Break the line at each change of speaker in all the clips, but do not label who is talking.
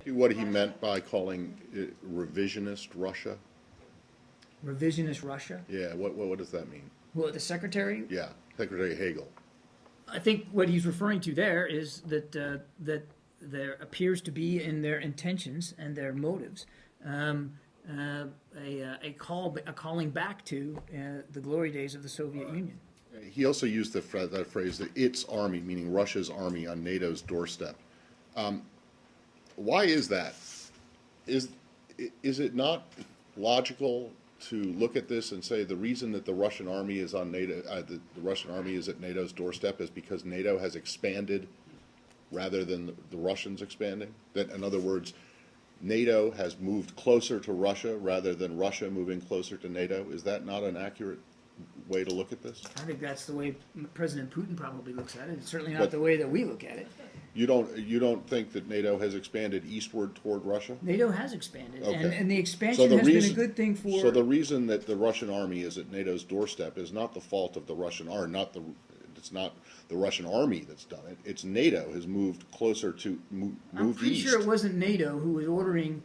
What he meant by calling it revisionist Russia?
Revisionist Russia?
Yeah, what does that mean?
Well, the secretary?
Yeah, Secretary Hagel.
I think what he's referring to there is that that there appears to be in their intentions and their motives a calling back to the glory days of the Soviet Union.
He also used that phrase, that its army, meaning Russia's army, on NATO's doorstep. Why is that? Is it not logical to look at this and say the reason that the Russian army is on NATO, the Russian army is at NATO's doorstep, is because NATO has expanded rather than the Russians expanding? That, in other words, NATO has moved closer to Russia rather than Russia moving closer to NATO? Is that not an accurate way to look at this?
I think that's the way President Putin probably looks at it. It's certainly not the way that we look at it.
You don't think that NATO has expanded eastward toward Russia?
NATO has expanded,
Okay.
and the expansion has been a good thing for...
So the reason that the Russian army is at NATO's doorstep is not the fault of the Russian army, it's not the Russian army that's done it. It's NATO has moved closer to, moved east.
I'm pretty sure it wasn't NATO who was ordering,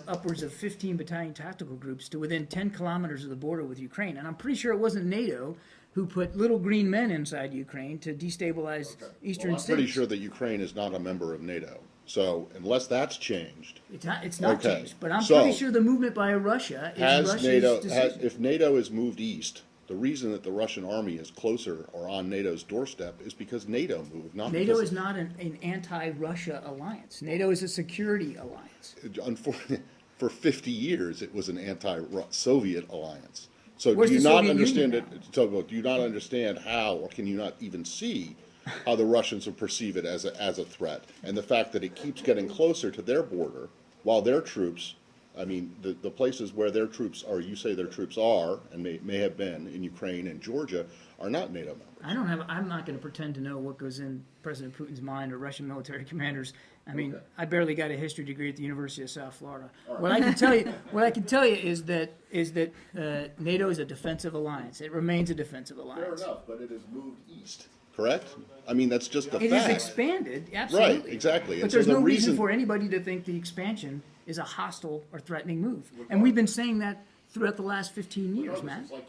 upwards of 15 battalion tactical groups to within 10 kilometers of the border with Ukraine. And I'm pretty sure it wasn't NATO who put little green men inside Ukraine to destabilize eastern states.
I'm pretty sure that Ukraine is not a member of NATO. So unless that's changed,
it's not changed. But I'm pretty sure the movement by Russia is Russia's decision.
If NATO has moved east, the reason that the Russian army is closer or on NATO's doorstep is because NATO moved.
NATO is not an anti-Russia alliance. NATO is a security alliance.
For 50 years, it was an anti-Soviet alliance. So
Where's
do you
the
not
Soviet
understand
Union
it? So do you not understand how, or can you not even see how the Russians will perceive it as a threat? And the fact that it keeps getting closer to their border, while their troops, I mean, the places where their troops are, you say their troops are, and may have been in Ukraine and Georgia, are not NATO members.
I'm not going to pretend to know what goes in President Putin's mind or Russian military commanders. I mean, I barely got a history degree at the University of South Florida. Right. What I can tell you is that NATO is a defensive alliance. It remains a defensive alliance.
Fair enough, but it has moved east. Correct? I mean, that's just a fact.
It has expanded, absolutely.
Right, exactly.
But there's no reason for anybody to think the expansion is a hostile or threatening move. And we've been saying that throughout the last 15 years, man.
It's like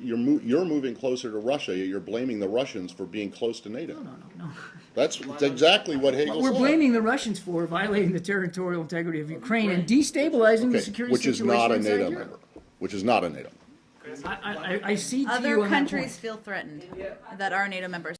you're moving closer to Russia. You're blaming the Russians for being close to NATO.
No.
That's exactly what Hagel said.
We're blaming the Russians for violating the territorial integrity of Ukraine and destabilizing the security situation inside Europe.
Which is not a NATO member.
I see
other countries feel threatened that are NATO members.